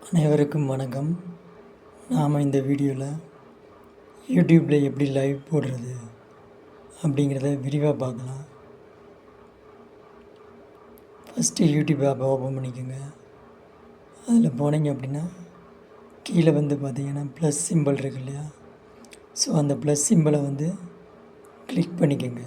அனைவருக்கும் வணக்கம். நாம் இந்த வீடியோவில் யூடியூப்பில் எப்படி லைவ் போடுறது அப்படிங்கிறத விரிவாக பார்க்கலாம். ஃபஸ்ட்டு யூடியூப் ஆப்பை ஓப்பன் பண்ணிக்கோங்க. அதில் போனீங்க அப்படின்னா கீழே பார்த்தீங்கன்னா ப்ளஸ் சிம்பிள் இருக்கு இல்லையா? ஸோ அந்த ப்ளஸ் சிம்பிளை கிளிக் பண்ணிக்கோங்க.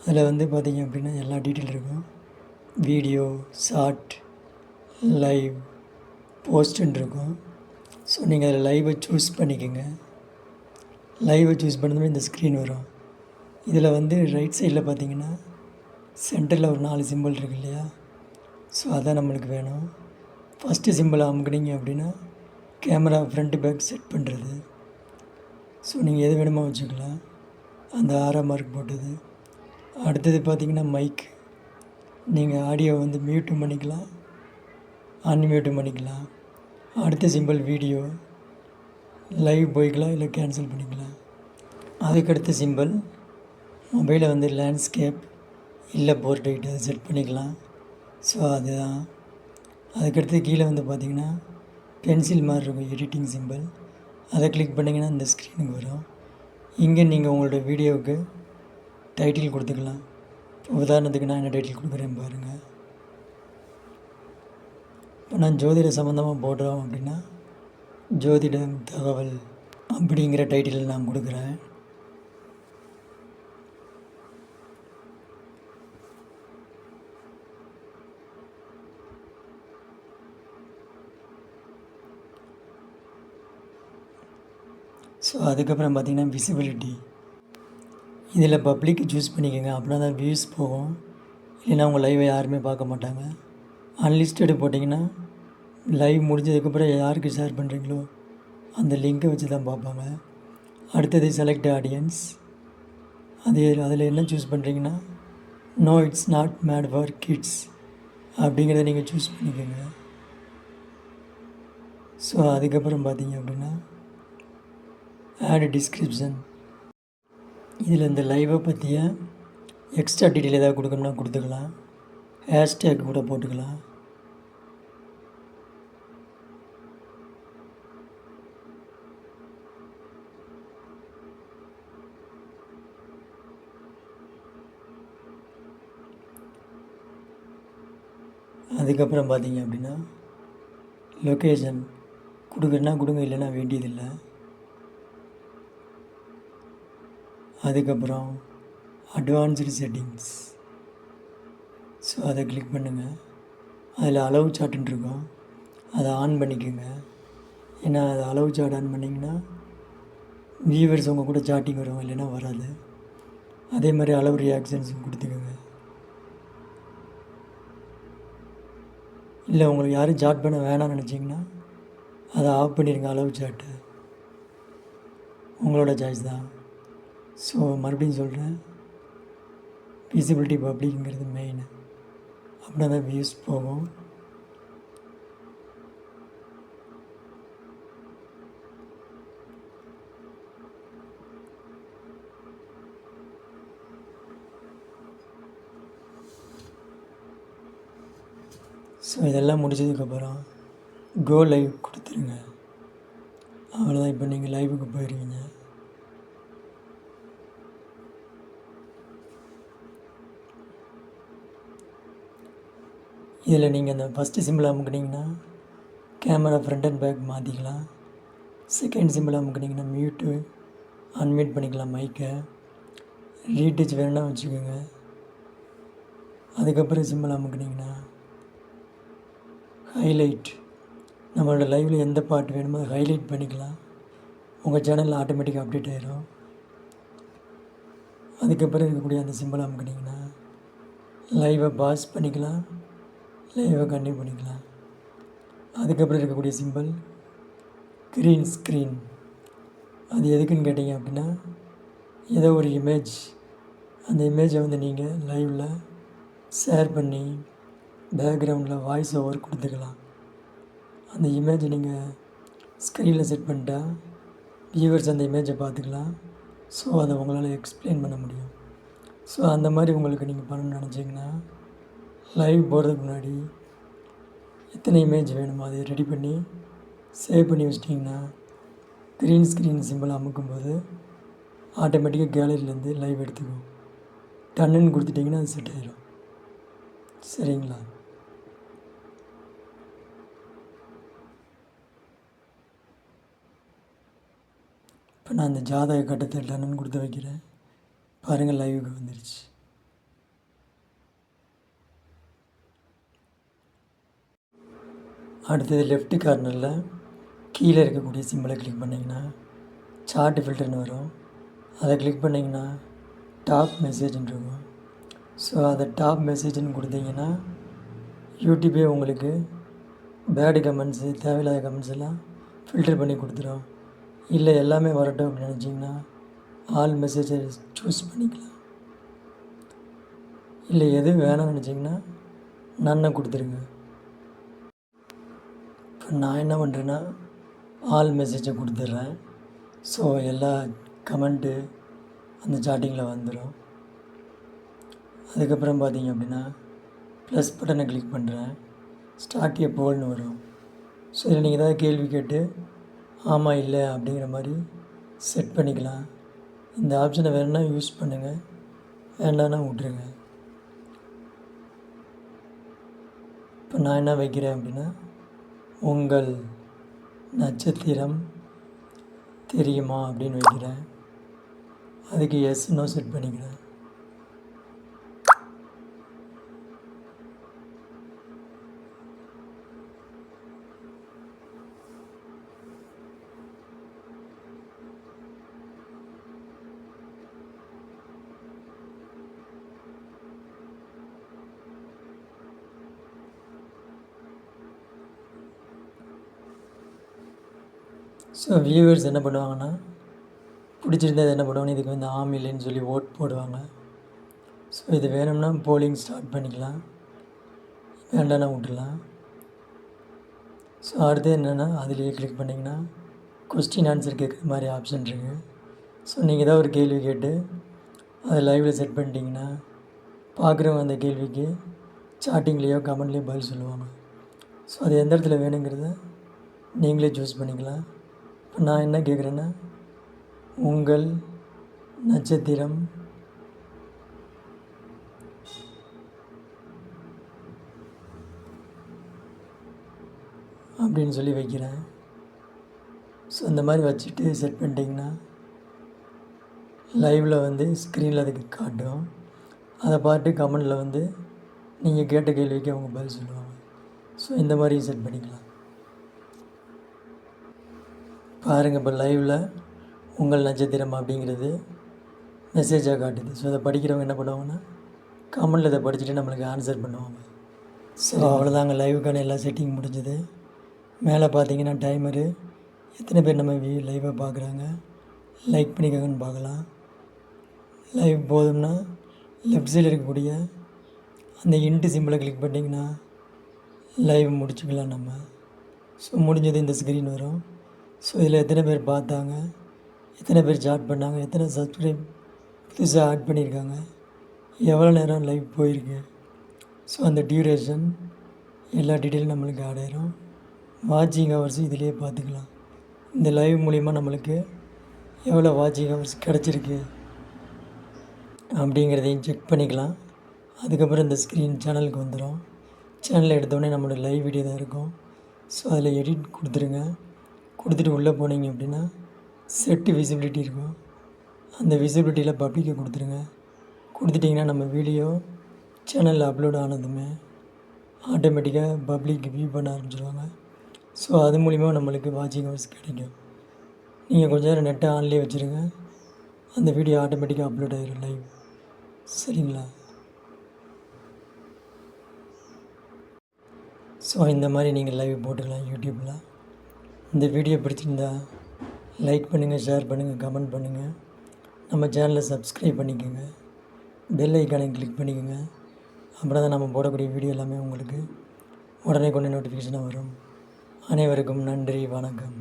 அதில் பார்த்தீங்க அப்படின்னா எல்லா டீட்டெயில் இருக்கும். வீடியோ, ஷார்ட், லைவ், போஸ்ட்டுன்னு இருக்கும். ஸோ நீங்கள் அதில் லைவை சூஸ் பண்ணிக்கோங்க. லைவை சூஸ் பண்ணதுமே இந்த ஸ்க்ரீன் வரும். இதில் ரைட் சைடில் பார்த்தீங்கன்னா சென்டரில் ஒரு 4 சிம்பிள் இருக்கு இல்லையா? ஸோ அதான் நம்மளுக்கு வேணும். ஃபஸ்ட்டு சிம்பிளை அமுக்குனீங்க அப்படின்னா கேமரா ஃப்ரண்ட் பேக் செட் பண்ணுறது. ஸோ நீங்கள் எது வேணுமோ வச்சுக்கலாம். அந்த ஆரோ மார்க் போட்டது. அடுத்தது பார்த்தீங்கன்னா மைக். நீங்கள் ஆடியோ மியூட்டும் பண்ணிக்கலாம், அன்மியூட்டும் பண்ணிக்கலாம். அடுத்த சிம்பிள் வீடியோ, லைவ் போய்க்கலாம் இல்லை கேன்சல் பண்ணிக்கலாம். அதுக்கடுத்த சிம்பிள் மொபைலை லேண்ட்ஸ்கேப் இல்லை போர்ட்ரைட் அதை செட் பண்ணிக்கலாம். ஸோ அதுதான். அதுக்கடுத்து கீழே பார்த்தீங்கன்னா பென்சில் மாதிரி இருக்கும் எடிட்டிங் சிம்பிள். அதை கிளிக் பண்ணிங்கன்னா இந்த ஸ்க்ரீனுக்கு வரும். இங்கே நீங்கள் உங்களோட வீடியோவுக்கு டைட்டில் கொடுத்துக்கலாம். உதாரணத்துக்கு நான் என்ன டைட்டில் கொடுக்குறேன்னு பாருங்கள். இப்போ நான் ஜோதிட சம்மந்தமாக போடுறோம் அப்படின்னா ஜோதிட தகவல் அப்படிங்கிற டைட்டில் நான் கொடுக்குறேன். ஸோ அதுக்கப்புறம் பார்த்திங்கன்னா விசிபிலிட்டி. இதில் பப்ளிக் சூஸ் பண்ணிக்கோங்க. அப்படின்னா தான் வியூஸ் போகும். இல்லைன்னா உங்கள் லைவை யாருமே பார்க்க மாட்டாங்க. அன்லிஸ்டடு போட்டிங்கன்னா லைவ் முடிஞ்சதுக்கப்புறம் யாருக்கு ஷேர் பண்ணுறீங்களோ அந்த லிங்க்கை வச்சு தான் பார்ப்பாங்க. அடுத்தது செலக்ட் ஆடியன்ஸ். அதில் என்ன சூஸ் பண்ணுறீங்கன்னா no it's not made for kids அப்படிங்கிறத நீங்கள் சூஸ் பண்ணிக்கோங்க. ஸோ அதுக்கப்புறம் பார்த்தீங்க அப்படின்னா ஆட் டிஸ்கிரிப்ஷன். இதில் இந்த லைவை பற்றிய எக்ஸ்ட்ரா டீட்டெயில் ஏதாவது கொடுக்கணும்னா கொடுத்துக்கலாம். ஹேஷ்டேக் கூட போட்டுக்கலாம். அதுக்கப்புறம் பார்த்தீங்க அப்படின்னா லொக்கேஷன் கொடுக்குறேன்னா கொடுங்க, இல்லைன்னா வேண்டியதில்லை. அதுக்கப்புறம் அட்வான்ஸ்டு செட்டிங்ஸ். ஸோ அதை கிளிக் பண்ணுங்கள். அதில் அளவு சாட்டுன்னு இருக்கும், அதை ஆன் பண்ணிக்கோங்க. ஏன்னா அதை அளவு சாட் ஆன் பண்ணிங்கன்னா வியூவர்ஸ் உங்கள் கூட சாட்டிங் வரும், இல்லைன்னா வராது. அதே மாதிரி அளவு ரியாக்ஷன்ஸும் கொடுத்துக்கோங்க. இல்லை உங்களுக்கு யாரும் சாட் பண்ண வேணாம்னு நினச்சிங்கன்னா அதை ஆஃப் பண்ணிடுங்க. அளவு சாட்டை உங்களோட சாய்ஸ் தான். ஸோ மறுபடியும் சொல்கிறேன், விசிபிலிட்டி பப்ளிக்ங்கிறது மெயின். அப்படின்னா தான் வியூஸ் போகும். ஸோ இதெல்லாம் முடிச்சதுக்கப்புறம் கோ லைவ் கொடுத்துருங்க. அவ்வளோதான். இப்போ நீங்கள் லைவுக்கு போயிடுவீங்க. இதில் நீங்கள் அந்த ஃபஸ்ட்டு சிம்பிள் அமுக்குனிங்கன்னா கேமரா ஃப்ரண்ட் அண்ட் பேக் மாற்றிக்கலாம். செகண்ட் சிம்பிள் அமுக்குனிங்கன்னா மியூட்டு அன்மியூட் பண்ணிக்கலாம் மைக்கை. ரீடச் வேணுன்னா வச்சுக்கோங்க. அதுக்கப்புறம் சிம்பிள் அமுக்குனிங்கன்னா ஹைலைட். நம்மளோட லைவில் எந்த பாட்டு வேணுமோ அதை ஹைலைட் பண்ணிக்கலாம். உங்கள் சேனலில் ஆட்டோமேட்டிக்காக அப்டேட் ஆகிடும். அதுக்கப்புறம் இருக்கக்கூடிய அந்த சிம்பிள் அமுக்குனிங்கன்னா லைவை பாஸ் பண்ணிக்கலாம், லைவை கண்டினியூ பண்ணிக்கலாம். அதுக்கப்புறம் இருக்கக்கூடிய சிம்பிள் க்ரீன் ஸ்க்ரீன். அது எதுக்குன்னு கேட்டிங்க அப்படின்னா ஏதோ ஒரு இமேஜ், அந்த இமேஜை நீங்கள் லைவில் ஷேர் பண்ணி பேக்ரவுண்டில் வாய்ஸ் ஓவர் கொடுத்துக்கலாம். அந்த இமேஜை நீங்கள் ஸ்க்ரீனில் செட் பண்ணிட்டா வியூவர்ஸ் அந்த இமேஜை பார்த்துக்கலாம். ஸோ அதை உங்களால் எக்ஸ்பிளைன் பண்ண முடியும். ஸோ அந்த மாதிரி உங்களுக்கு நீங்கள் பண்ணணும்னு நினச்சிங்கன்னா லைவ் போகிறதுக்கு முன்னாடி எத்தனை இமேஜ் வேணுமோ அதை ரெடி பண்ணி சேவ் பண்ணி வச்சிட்டிங்கன்னா க்ரீன் ஸ்க்ரீன் சிம்பிள் அமுக்கும்போது ஆட்டோமேட்டிக்காக கேலரியிலேருந்து லைவ் எடுத்துக்கும். டன்னுன்னு கொடுத்துட்டிங்கன்னா அது செட் ஆயிடும். சரிங்களா? இப்போ நான் அந்த ஜாதக கட்டத்தை டன்னுன்னு கொடுத்து வைக்கிறேன். பாருங்கள், லைவுக்கு வந்துருச்சு. அடுத்தது லெஃப்ட் கார்னரில் கீழே இருக்கக்கூடிய சிம்பிளை கிளிக் பண்ணிங்கன்னா சார்ட் ஃபில்டர்னு வரும். அதை கிளிக் பண்ணிங்கன்னா டாப் மெசேஜ்னு இருக்கும். ஸோ அதை டாப் மெசேஜ்னு கொடுத்தீங்கன்னா யூடியூபே உங்களுக்கு பேடு கமெண்ட்ஸு, தேவையில்லாத கமெண்ட்ஸ் எல்லாம் ஃபில்டர் பண்ணி கொடுத்துரும். இல்லை எல்லாமே வரட்டும் அப்படின்னு நினச்சிங்கன்னா ஆல் மெசேஜை சூஸ் பண்ணிக்கலாம். இல்லை எது வேணாம்னு நினச்சிங்கன்னா நன்னை கொடுத்துருங்க. இப்போ நான் என்ன பண்ணுறேன்னா ஆல் மெசேஜை கொடுத்துட்றேன். ஸோ எல்லா கமெண்ட்டு அந்த சாட்டிங்கில் வந்துடும். அதுக்கப்புறம் பார்த்தீங்க அப்படின்னா ப்ளஸ் பட்டனை கிளிக் பண்ணுறேன். ஸ்டார்ட் எ போல்னு வரும். ஸோ இதில் நீங்கள் ஏதாவது கேள்வி கேட்டு ஆமாம் இல்லை அப்படிங்கிற மாதிரி செட் பண்ணிக்கலாம். இந்த ஆப்ஷனை வேணுன்னா யூஸ் பண்ணுங்கள், வேண்டான்னா விட்ருங்க. இப்போ நான் என்ன வைக்கிறேன் அப்படின்னா உங்கள் நட்சத்திரம் தெரியுமா அப்படின்னு வைக்கிறேன். அதுக்கு எஸ் நோ செட் பண்ணிக்கிறேன். ஸோ வியூவர்ஸ் என்ன பண்ணுவாங்கன்னா பிடிச்சிருந்தா என்ன பண்ணுவாங்கன்னா இதுக்கு வந்து ஆம் இல்லைன்னு சொல்லி ஓட் போடுவாங்க. ஸோ இது வேணும்னா போலிங் ஸ்டார்ட் பண்ணிக்கலாம், வேண்டாம்னா விட்டுலாம். ஸோ அடுத்து என்னென்னா அதிலேயே கிளிக் பண்ணிங்கன்னா கொஸ்டின் ஆன்சர் கேட்குற மாதிரி ஆப்ஷன் இருக்குது. ஸோ நீங்கள் ஏதாவது ஒரு கேள்வி கேட்டு அதை லைவில் செட் பண்ணிட்டீங்கன்னா பார்க்குறவங்க அந்த கேள்விக்கு சாட்டிங்லேயோ கமெண்ட்லேயோ பதில் சொல்லுவாங்க. ஸோ அது எந்த இடத்துல வேணுங்கிறத நீங்களே சூஸ் பண்ணிக்கலாம். இப்போ நான் என்ன கேட்குறேன்னா உங்கள் நட்சத்திரம் அப்படின்னு சொல்லி வைக்கிறேன். ஸோ இந்த மாதிரி வச்சுட்டு செட் பண்ணிட்டிங்கன்னா லைவில் வந்து ஸ்க்ரீனில் அதுக்கு காட்டும். அதை பார்த்து கமெண்டில் வந்து நீங்கள் கேட்ட கேள்விக்கு அவங்க பதில் சொல்லுவாங்க. ஸோ இந்த மாதிரி செட் பண்ணிக்கலாம். பாருங்கள், இப்போ லைவில் உங்கள் நட்சத்திரம் அப்படிங்கிறது மெசேஜாக காட்டுது. ஸோ அதை படிக்கிறவங்க என்ன பண்ணுவாங்கன்னா கமெண்டில் இதை படிச்சுட்டு நம்மளுக்கு ஆன்சர் பண்ணுவாங்க. ஸோ அவ்வளோதாங்க, லைவுக்கான எல்லா செட்டிங் முடிஞ்சது. மேலே பார்த்தீங்கன்னா டைமரு, எத்தனை பேர் நம்ம லைவை பார்க்குறாங்க, லைக் பண்ணிக்கோங்கன்னு பார்க்கலாம். லைவ் போதும்னா லெஃப்ட் சைடில் இருக்கக்கூடிய அந்த இன்ட்டு சிம்பிளை கிளிக் பண்ணிங்கன்னா லைவ் முடிச்சுக்கலாம் நம்ம. ஸோ முடிஞ்சது இந்த ஸ்க்ரீன் வரும். ஸோ இதில் எத்தனை பேர் பார்த்தாங்க, எத்தனை பேர் சாட் பண்ணாங்க, எத்தனை சப்ஸ்கிரைப் புதுசாக ஆட் பண்ணியிருக்காங்க, எவ்வளோ நேரம் லைவ் போயிருக்கு, ஸோ அந்த டியூரேஷன் எல்லா டீட்டெயிலும் நம்மளுக்கு ஆட் ஆயிரும். வாட்சிங் ஹவர்ஸ் இதிலே பார்த்துக்கலாம். இந்த லைவ் மூலிமா நம்மளுக்கு எவ்வளோ வாட்சிங் ஹவர்ஸ் கிடச்சிருக்கு அப்படிங்கிறதையும் செக் பண்ணிக்கலாம். அதுக்கப்புறம் இந்த ஸ்க்ரீன் சேனலுக்கு வந்துடும். சேனலில் எடுத்தோடனே நம்மளோட லைவ் வீடியோ தான் இருக்கும். ஸோ அதில் எடிட் கொடுத்துருங்க. கொடுத்துட்டு உள்ளே போனீங்க அப்படின்னா செட்டு விசிபிலிட்டி இருக்கும். அந்த விசிபிலிட்டியில் பப்ளிக்கை கொடுத்துருங்க. கொடுத்துட்டிங்கன்னா நம்ம வீடியோ சேனலில் அப்லோட் ஆனதுமே ஆட்டோமேட்டிக்காக பப்ளிக் வியூ பண்ண ஆரம்பிச்சிடுவாங்க. ஸோ அது மூலிமா நம்மளுக்கு வாட்சிங் ஹவர்ஸ் கிடைக்கும். நீங்கள் கொஞ்ச நேரம் நெட்டை ஆன்லேயே வச்சுருங்க, அந்த வீடியோ ஆட்டோமேட்டிக்காக அப்லோட் ஆகிடும் லைவ். சரிங்களா? ஸோ இந்த மாதிரி நீங்கள் லைவ் போட்டுக்கலாம் யூடியூப்பில். இந்த வீடியோ பிடிச்சிருந்தா லைக் பண்ணுங்கள், ஷேர் பண்ணுங்கள், கமெண்ட் பண்ணுங்கள். நம்ம சேனலை சப்ஸ்கிரைப் பண்ணிக்கோங்க, பெல் ஐக்கானை கிளிக் பண்ணிக்கோங்க. அப்புறம் தான் நம்ம போடக்கூடிய வீடியோ எல்லாமே உங்களுக்கு உடனே நோட்டிஃபிகேஷனாக வரும். அனைவருக்கும் நன்றி, வணக்கம்.